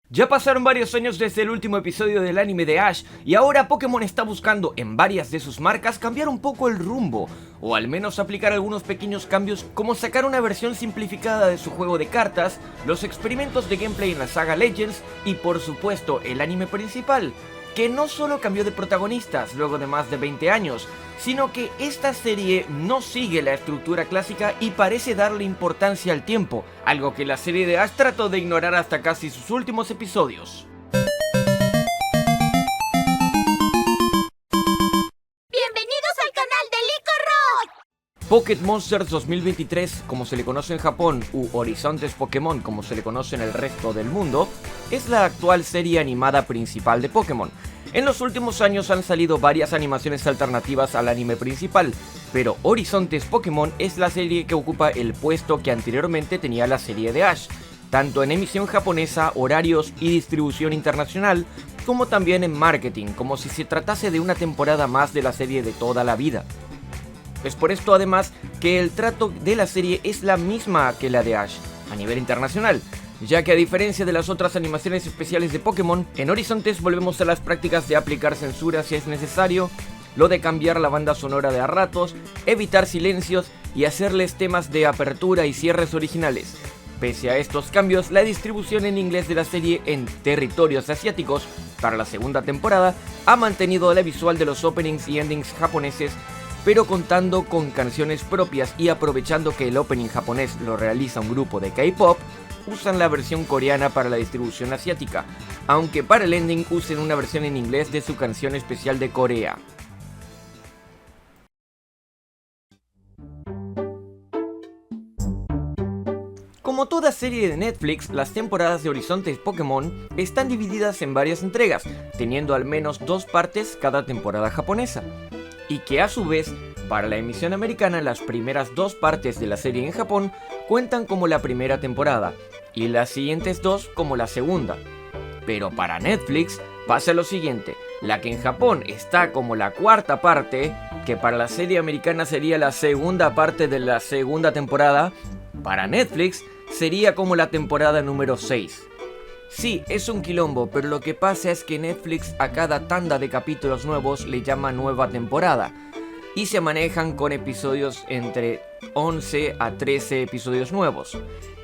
Ya pasaron varios años desde el último episodio del anime de Ash y ahora Pokémon está buscando en varias de sus marcas cambiar un poco el rumbo, o al menos aplicar algunos pequeños cambios como sacar una versión simplificada de su juego de cartas, los experimentos de gameplay en la saga Legends y por supuesto el anime principal, que no solo cambió de protagonistas luego de más de 20 años, sino que esta serie no sigue la estructura clásica y parece darle importancia al tiempo, algo que la serie de Ash trató de ignorar hasta casi sus últimos episodios. ¡Bienvenidos al canal de Lico Rock! Pocket Monsters 2023, como se le conoce en Japón, u Horizontes Pokémon, como se le conoce en el resto del mundo, es la actual serie animada principal de Pokémon. En los últimos años han salido varias animaciones alternativas al anime principal, pero Horizontes Pokémon es la serie que ocupa el puesto que anteriormente tenía la serie de Ash, tanto en emisión japonesa, horarios y distribución internacional, como también en marketing, como si se tratase de una temporada más de la serie de toda la vida. Es por esto además que el trato de la serie es la misma que la de Ash, a nivel internacional, ya que a diferencia de las otras animaciones especiales de Pokémon, en Horizontes volvemos a las prácticas de aplicar censura si es necesario, lo de cambiar la banda sonora de a ratos, evitar silencios y hacerles temas de apertura y cierres originales. Pese a estos cambios, la distribución en inglés de la serie en territorios asiáticos para la segunda temporada ha mantenido la visual de los openings y endings japoneses, pero contando con canciones propias y aprovechando que el opening japonés lo realiza un grupo de K-pop, usan la versión coreana para la distribución asiática, aunque para el ending usen una versión en inglés de su canción especial de Corea. Como toda serie de Netflix, las temporadas de Horizontes Pokémon están divididas en varias entregas, teniendo al menos 2 partes cada temporada japonesa, y que a su vez, para la emisión americana, las primeras 2 partes de la serie en Japón cuentan como la primera temporada, y las siguientes 2 como la segunda. Pero para Netflix pasa lo siguiente: la que en Japón está como la 4ª parte, que para la serie americana sería la segunda parte de la segunda temporada, para Netflix sería como la temporada número 6. Sí, es un quilombo, pero lo que pasa es que Netflix a cada tanda de capítulos nuevos le llama nueva temporada, y se manejan con episodios entre 11 a 13 episodios nuevos,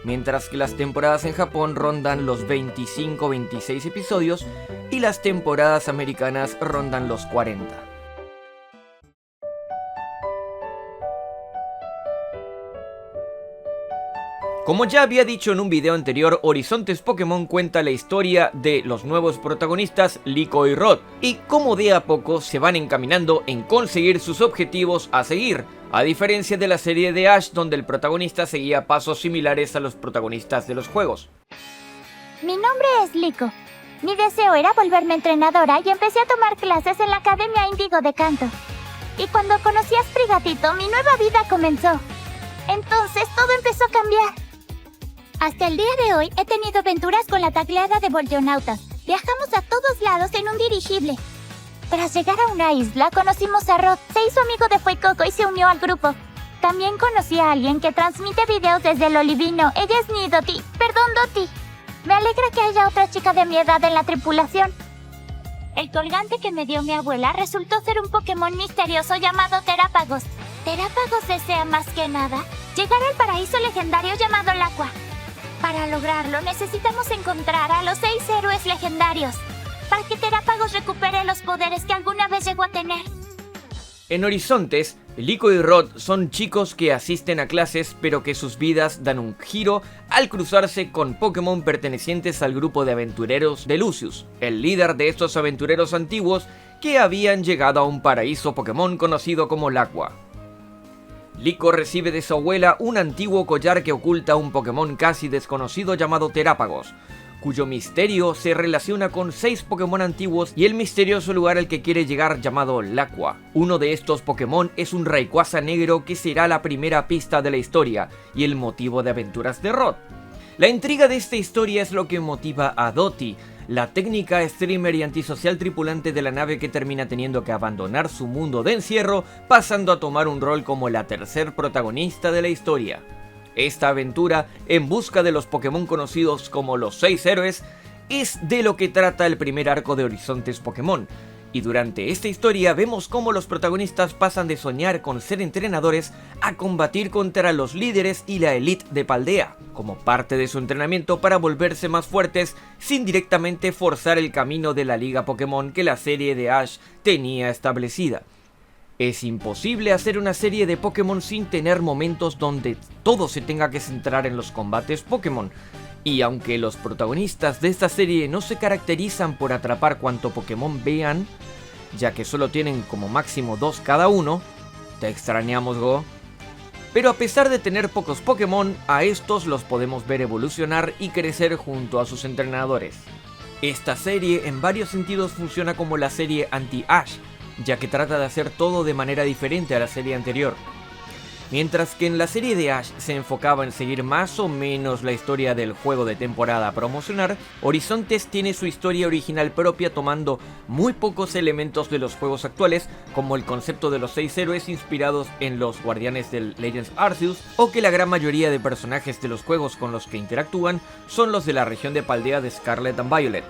mientras que las temporadas en Japón rondan los 25-26 episodios y las temporadas americanas rondan los 40. Como ya había dicho en un video anterior, Horizontes Pokémon cuenta la historia de los nuevos protagonistas Liko y Rod, y cómo de a poco se van encaminando en conseguir sus objetivos a seguir, a diferencia de la serie de Ash, donde el protagonista seguía pasos similares a los protagonistas de los juegos. Mi nombre es Liko. Mi deseo era volverme entrenadora y empecé a tomar clases en la Academia Índigo de Canto. Y cuando conocí a Sprigatito, mi nueva vida comenzó. Entonces todo empezó a cambiar. Hasta el día de hoy he tenido aventuras con la tagliada de Volionautas. Viajamos a todos lados en un dirigible. Tras llegar a una isla, conocimos a Rod. Se hizo amigo de Fuecoco y se unió al grupo. También conocí a alguien que transmite videos desde el Olivino. Ella es Nidoti. Perdón, Doti. Me alegra que haya otra chica de mi edad en la tripulación. El colgante que me dio mi abuela resultó ser un Pokémon misterioso llamado Terápagos. Terápagos desea más que nada llegar al paraíso legendario llamado Laqua. Para lograrlo necesitamos encontrar a los 6 héroes legendarios, para que Terápagos recupere los poderes que alguna vez llegó a tener. En Horizontes, Liko y Rod son chicos que asisten a clases, pero que sus vidas dan un giro al cruzarse con Pokémon pertenecientes al grupo de aventureros de Lucius, el líder de estos aventureros antiguos que habían llegado a un paraíso Pokémon conocido como Laqua. Liko recibe de su abuela un antiguo collar que oculta un Pokémon casi desconocido llamado Terápagos, cuyo misterio se relaciona con 6 Pokémon antiguos y el misterioso lugar al que quiere llegar llamado Laqua. Uno de estos Pokémon es un Rayquaza negro que será la primera pista de la historia y el motivo de aventuras de Rod. La intriga de esta historia es lo que motiva a Doti, la técnica streamer y antisocial tripulante de la nave que termina teniendo que abandonar su mundo de encierro, pasando a tomar un rol como la tercer protagonista de la historia. Esta aventura, en busca de los Pokémon conocidos como los 6 héroes, es de lo que trata el primer arco de Horizontes Pokémon. Y durante esta historia vemos cómo los protagonistas pasan de soñar con ser entrenadores a combatir contra los líderes y la élite de Paldea, como parte de su entrenamiento para volverse más fuertes sin directamente forzar el camino de la liga Pokémon que la serie de Ash tenía establecida. Es imposible hacer una serie de Pokémon sin tener momentos donde todo se tenga que centrar en los combates Pokémon. Y aunque los protagonistas de esta serie no se caracterizan por atrapar cuanto Pokémon vean, ya que solo tienen como máximo 2 cada uno, te extrañamos, Go. Pero a pesar de tener pocos Pokémon, a estos los podemos ver evolucionar y crecer junto a sus entrenadores. Esta serie en varios sentidos funciona como la serie anti-Ash, ya que trata de hacer todo de manera diferente a la serie anterior. Mientras que en la serie de Ash se enfocaba en seguir más o menos la historia del juego de temporada a promocionar, Horizontes tiene su historia original propia tomando muy pocos elementos de los juegos actuales, como el concepto de los 6 héroes inspirados en los guardianes del Legends Arceus, o que la gran mayoría de personajes de los juegos con los que interactúan son los de la región de Paldea de Scarlet and Violet.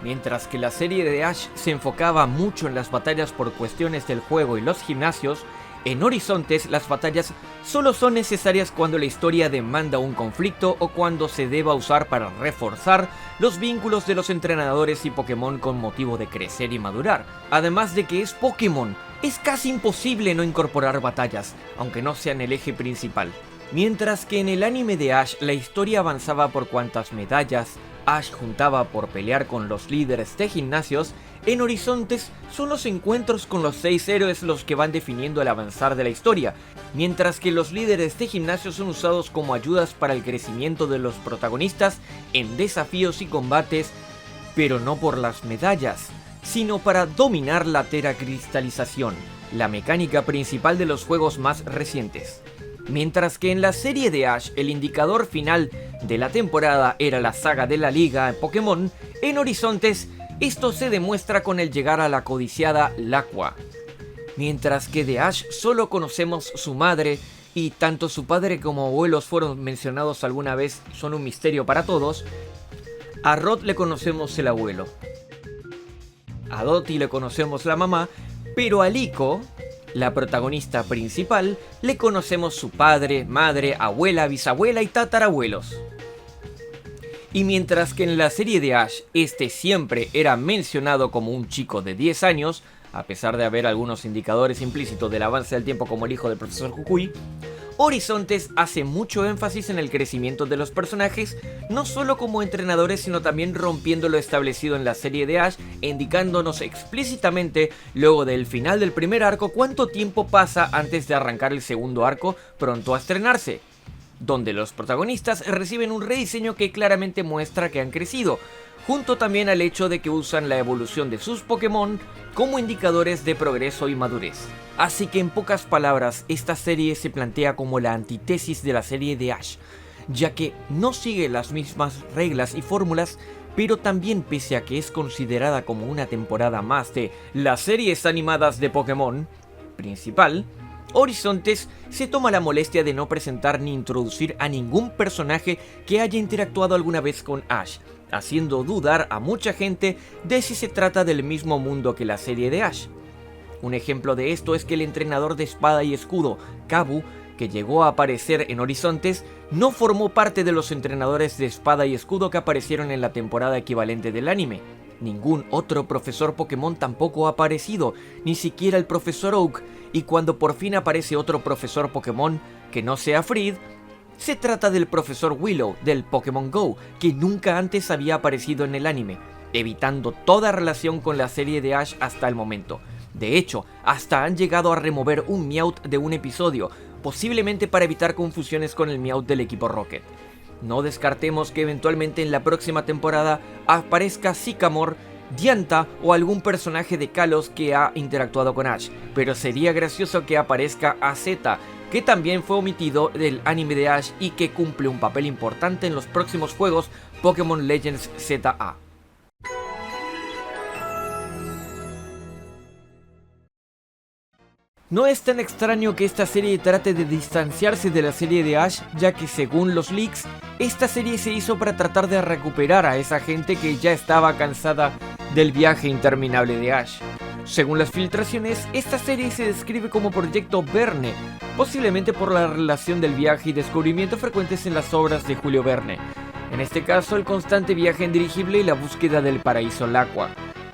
Mientras que la serie de Ash se enfocaba mucho en las batallas por cuestiones del juego y los gimnasios, en Horizontes las batallas solo son necesarias cuando la historia demanda un conflicto o cuando se deba usar para reforzar los vínculos de los entrenadores y Pokémon con motivo de crecer y madurar. Además de que es Pokémon, es casi imposible no incorporar batallas, aunque no sean el eje principal. Mientras que en el anime de Ash la historia avanzaba por cuantas medallas Ash juntaba por pelear con los líderes de gimnasios, en Horizontes son los encuentros con los 6 héroes los que van definiendo el avanzar de la historia, mientras que los líderes de gimnasios son usados como ayudas para el crecimiento de los protagonistas en desafíos y combates, pero no por las medallas, sino para dominar la teracristalización, la mecánica principal de los juegos más recientes. Mientras que en la serie de Ash el indicador final de la temporada era la saga de la liga en Pokémon, en Horizontes esto se demuestra con el llegar a la codiciada Lacua. Mientras que de Ash solo conocemos su madre, y tanto su padre como abuelos fueron mencionados alguna vez, son un misterio para todos, a Rod le conocemos el abuelo, a Dottie le conocemos la mamá, pero a Liko, la protagonista principal, le conocemos su padre, madre, abuela, bisabuela y tatarabuelos. Y mientras que en la serie de Ash, este siempre era mencionado como un chico de 10 años, a pesar de haber algunos indicadores implícitos del avance del tiempo como el hijo del profesor Kukui, Horizontes hace mucho énfasis en el crecimiento de los personajes, no solo como entrenadores sino también rompiendo lo establecido en la serie de Ash, indicándonos explícitamente, luego del final del primer arco, cuánto tiempo pasa antes de arrancar el segundo arco pronto a estrenarse, donde los protagonistas reciben un rediseño que claramente muestra que han crecido, junto también al hecho de que usan la evolución de sus Pokémon como indicadores de progreso y madurez. Así que en pocas palabras, esta serie se plantea como la antítesis de la serie de Ash, ya que no sigue las mismas reglas y fórmulas, pero también pese a que es considerada como una temporada más de las series animadas de Pokémon principal, Horizontes se toma la molestia de no presentar ni introducir a ningún personaje que haya interactuado alguna vez con Ash, haciendo dudar a mucha gente de si se trata del mismo mundo que la serie de Ash. Un ejemplo de esto es que el entrenador de espada y escudo, Kabu, que llegó a aparecer en Horizontes, no formó parte de los entrenadores de espada y escudo que aparecieron en la temporada equivalente del anime. Ningún otro profesor Pokémon tampoco ha aparecido, ni siquiera el profesor Oak, y cuando por fin aparece otro profesor Pokémon que no sea Fried, se trata del profesor Willow del Pokémon GO, que nunca antes había aparecido en el anime, evitando toda relación con la serie de Ash hasta el momento. De hecho, hasta han llegado a remover un Meowth de un episodio, posiblemente para evitar confusiones con el Meowth del equipo Rocket. No descartemos que eventualmente en la próxima temporada aparezca Sycamore, Dianta o algún personaje de Kalos que ha interactuado con Ash, pero sería gracioso que aparezca AZ, que también fue omitido del anime de Ash y que cumple un papel importante en los próximos juegos Pokémon Legends ZA. No es tan extraño que esta serie trate de distanciarse de la serie de Ash, ya que según los leaks, esta serie se hizo para tratar de recuperar a esa gente que ya estaba cansada del viaje interminable de Ash. Según las filtraciones, esta serie se describe como Proyecto Verne, posiblemente por la relación del viaje y descubrimiento frecuentes en las obras de Julio Verne. En este caso, el constante viaje en dirigible y la búsqueda del paraíso Laqua.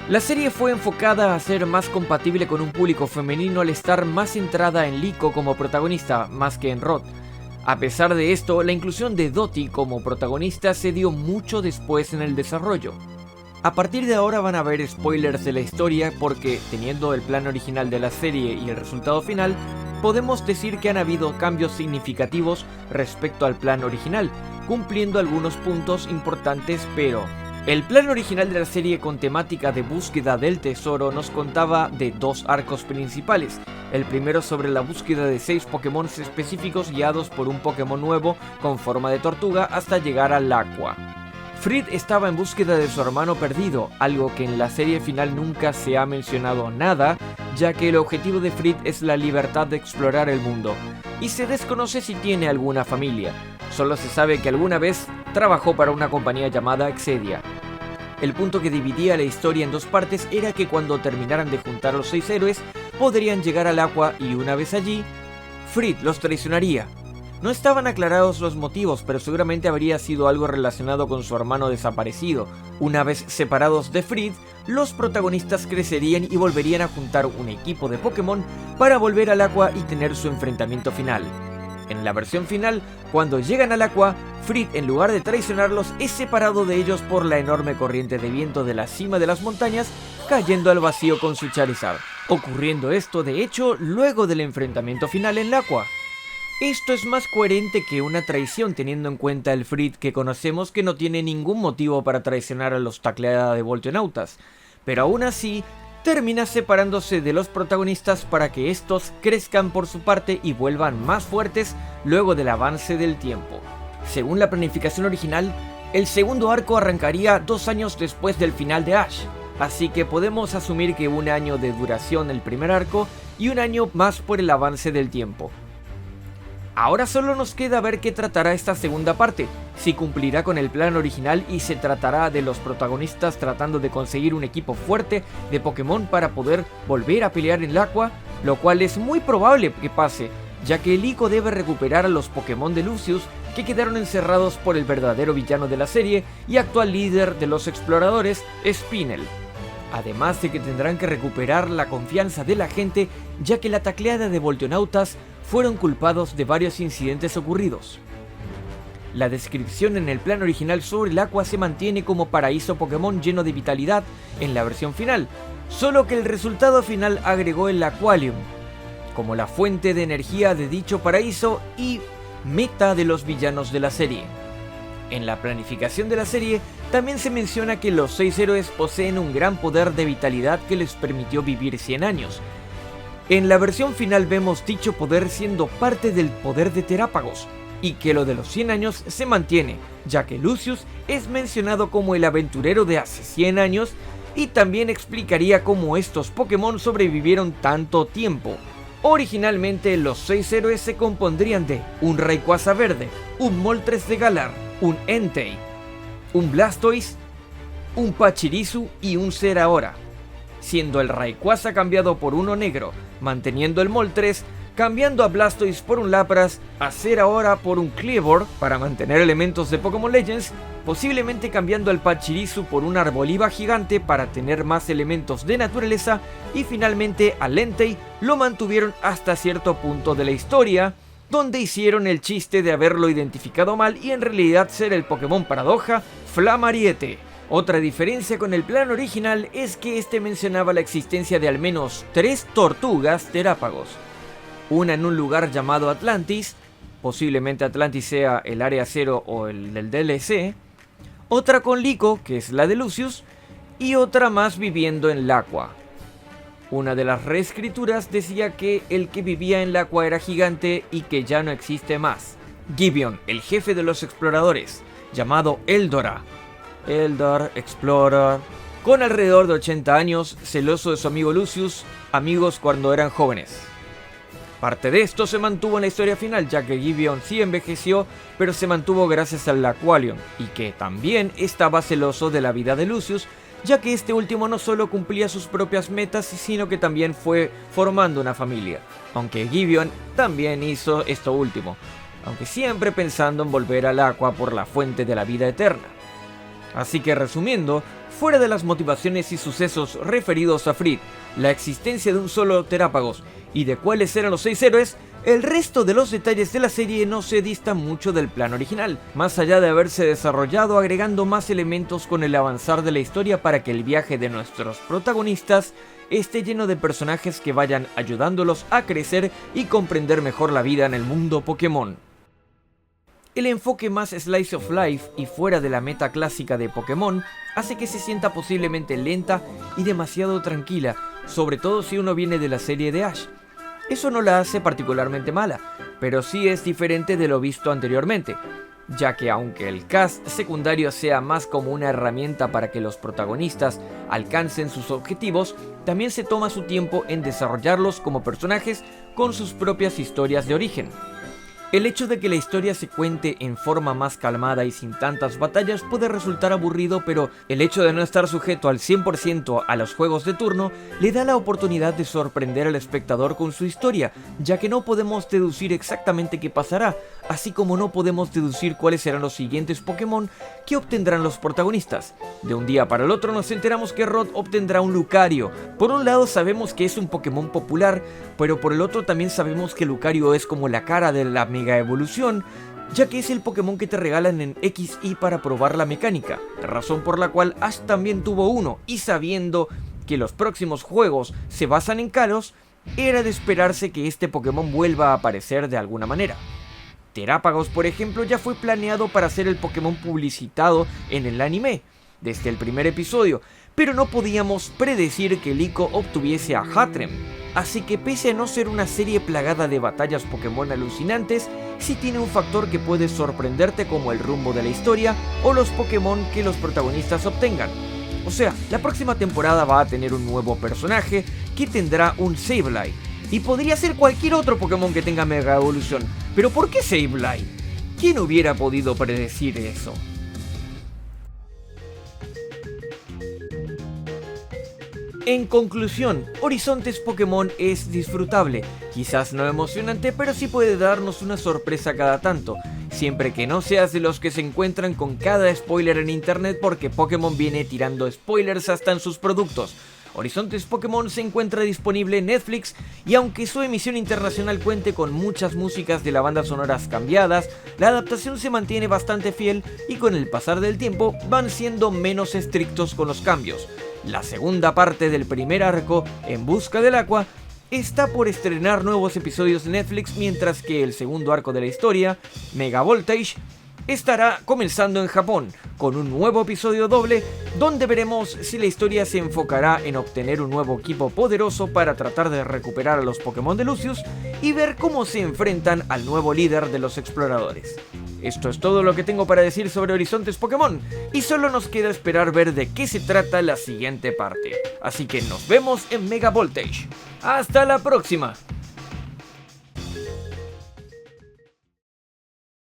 La serie fue enfocada a ser más compatible con un público femenino al estar más centrada en Liko como protagonista, más que en Rod. A pesar de esto, la inclusión de Dottie como protagonista se dio mucho después en el desarrollo. A partir de ahora van a haber spoilers de la historia porque, teniendo el plan original de la serie y el resultado final, podemos decir que han habido cambios significativos respecto al plan original, cumpliendo algunos puntos importantes, pero... El plan original de la serie con temática de búsqueda del tesoro nos contaba de 2 arcos principales. El primero sobre la búsqueda de 6 Pokémon específicos guiados por un Pokémon nuevo con forma de tortuga hasta llegar al Laqua. Fried estaba en búsqueda de su hermano perdido, algo que en la serie final nunca se ha mencionado nada, ya que el objetivo de Fried es la libertad de explorar el mundo, y se desconoce si tiene alguna familia. Solo se sabe que alguna vez trabajó para una compañía llamada Exedia. El punto que dividía la historia en 2 partes era que cuando terminaran de juntar los 6 héroes, podrían llegar al Laqua y una vez allí, Fried los traicionaría. No estaban aclarados los motivos, pero seguramente habría sido algo relacionado con su hermano desaparecido. Una vez separados de Fried, los protagonistas crecerían y volverían a juntar un equipo de Pokémon para volver al Laqua y tener su enfrentamiento final. En la versión final, cuando llegan al Laqua, Fried, en lugar de traicionarlos, es separado de ellos por la enorme corriente de viento de la cima de las montañas, cayendo al vacío con su Charizard, ocurriendo esto de hecho luego del enfrentamiento final en Laqua. Esto es más coherente que una traición teniendo en cuenta el Fried que conocemos que no tiene ningún motivo para traicionar a los Tacleada de Voltonautas, pero aún así termina separándose de los protagonistas para que estos crezcan por su parte y vuelvan más fuertes luego del avance del tiempo. Según la planificación original, el segundo arco arrancaría 2 años después del final de Ash, así que podemos asumir que 1 año de duración el primer arco y 1 año más por el avance del tiempo. Ahora solo nos queda ver qué tratará esta segunda parte, si cumplirá con el plan original y se tratará de los protagonistas tratando de conseguir un equipo fuerte de Pokémon para poder volver a pelear en Laqua, lo cual es muy probable que pase, ya que Liko debe recuperar a los Pokémon de Lucius que quedaron encerrados por el verdadero villano de la serie y actual líder de los exploradores, Spinel. Además de que tendrán que recuperar la confianza de la gente, ya que la Tacleada de Voltonautas fueron culpados de varios incidentes ocurridos. La descripción en el plan original sobre el Laqua se mantiene como paraíso Pokémon lleno de vitalidad en la versión final, solo que el resultado final agregó el Laqualium como la fuente de energía de dicho paraíso y meta de los villanos de la serie. En la planificación de la serie también se menciona que los 6 héroes poseen un gran poder de vitalidad que les permitió vivir 100 años. En la versión final vemos dicho poder siendo parte del poder de Terápagos, y que lo de los 100 años se mantiene, ya que Lucius es mencionado como el aventurero de hace 100 años, y también explicaría cómo estos Pokémon sobrevivieron tanto tiempo. Originalmente los 6 héroes se compondrían de un Rayquaza verde, un Moltres de Galar, un Entei, un Blastoise, un Pachirisu y un Zeraora, siendo el Rayquaza cambiado por uno negro, manteniendo el Moltres, cambiando a Blastoise por un Lapras, a Zeraora por un Kleavor para mantener elementos de Pokémon Legends, posiblemente cambiando al Pachirisu por un Arboliva gigante para tener más elementos de naturaleza, y finalmente al Entei lo mantuvieron hasta cierto punto de la historia, donde hicieron el chiste de haberlo identificado mal y en realidad ser el Pokémon paradoja Flamariete. Otra diferencia con el plan original es que este mencionaba la existencia de al menos 3 tortugas Terápagos, una en un lugar llamado Atlantis, posiblemente Atlantis sea el Área 0 o el del DLC, otra con Liko, que es la de Lucius, y otra más viviendo en Laqua. Una de las reescrituras decía que el que vivía en Laqua era gigante y que ya no existe más. Gibeon, el jefe de los exploradores, llamado Eldora, Eldar Explorer, con alrededor de 80 años, celoso de su amigo Lucius, amigos cuando eran jóvenes. Parte de esto se mantuvo en la historia final, ya que Gideon sí envejeció, pero se mantuvo gracias al Aqualion, y que también estaba celoso de la vida de Lucius, ya que este último no solo cumplía sus propias metas, sino que también fue formando una familia, aunque Gideon también hizo esto último, aunque siempre pensando en volver al Aqua por la fuente de la vida eterna. Así que resumiendo, fuera de las motivaciones y sucesos referidos a Fridd, la existencia de un solo Terápagos y de cuáles eran los 6 héroes, el resto de los detalles de la serie no se distan mucho del plan original, más allá de haberse desarrollado agregando más elementos con el avanzar de la historia para que el viaje de nuestros protagonistas esté lleno de personajes que vayan ayudándolos a crecer y comprender mejor la vida en el mundo Pokémon. El enfoque más slice of life y fuera de la meta clásica de Pokémon hace que se sienta posiblemente lenta y demasiado tranquila, sobre todo si uno viene de la serie de Ash. Eso no la hace particularmente mala, pero sí es diferente de lo visto anteriormente, ya que aunque el cast secundario sea más como una herramienta para que los protagonistas alcancen sus objetivos, también se toma su tiempo en desarrollarlos como personajes con sus propias historias de origen. El hecho de que la historia se cuente en forma más calmada y sin tantas batallas puede resultar aburrido, pero el hecho de no estar sujeto al 100% a los juegos de turno le da la oportunidad de sorprender al espectador con su historia, ya que no podemos deducir exactamente qué pasará, así como no podemos deducir cuáles serán los siguientes Pokémon que obtendrán los protagonistas. De un día para el otro nos enteramos que Rod obtendrá un Lucario. Por un lado sabemos que es un Pokémon popular, pero por el otro también sabemos que Lucario es como la cara de la Mega Evolución, ya que es el Pokémon que te regalan en XY para probar la mecánica, razón por la cual Ash también tuvo uno, y sabiendo que los próximos juegos se basan en Kalos, era de esperarse que este Pokémon vuelva a aparecer de alguna manera. Terápagos, por ejemplo, ya fue planeado para ser el Pokémon publicitado en el anime, desde el primer episodio, pero no podíamos predecir que Liko obtuviese a Hatrem. Así que pese a no ser una serie plagada de batallas Pokémon alucinantes, sí tiene un factor que puede sorprenderte como el rumbo de la historia o los Pokémon que los protagonistas obtengan. O sea, la próxima temporada va a tener un nuevo personaje que tendrá un Sableye. Y podría ser cualquier otro Pokémon que tenga Mega Evolución. ¿Pero por qué Sableye? ¿Quién hubiera podido predecir eso? En conclusión, Horizontes Pokémon es disfrutable, quizás no emocionante, pero sí puede darnos una sorpresa cada tanto, siempre que no seas de los que se encuentran con cada spoiler en internet, porque Pokémon viene tirando spoilers hasta en sus productos. Horizontes Pokémon se encuentra disponible en Netflix y aunque su emisión internacional cuente con muchas músicas de la banda sonoras cambiadas, la adaptación se mantiene bastante fiel y con el pasar del tiempo van siendo menos estrictos con los cambios. La segunda parte del primer arco, En Busca del Aqua, está por estrenar nuevos episodios de Netflix, mientras que el segundo arco de la historia, Mega Voltage, estará comenzando en Japón, con un nuevo episodio doble, donde veremos si la historia se enfocará en obtener un nuevo equipo poderoso para tratar de recuperar a los Pokémon de Lucius y ver cómo se enfrentan al nuevo líder de los exploradores. Esto es todo lo que tengo para decir sobre Horizontes Pokémon, y solo nos queda esperar ver de qué se trata la siguiente parte. Así que nos vemos en Mega Voltage. ¡Hasta la próxima!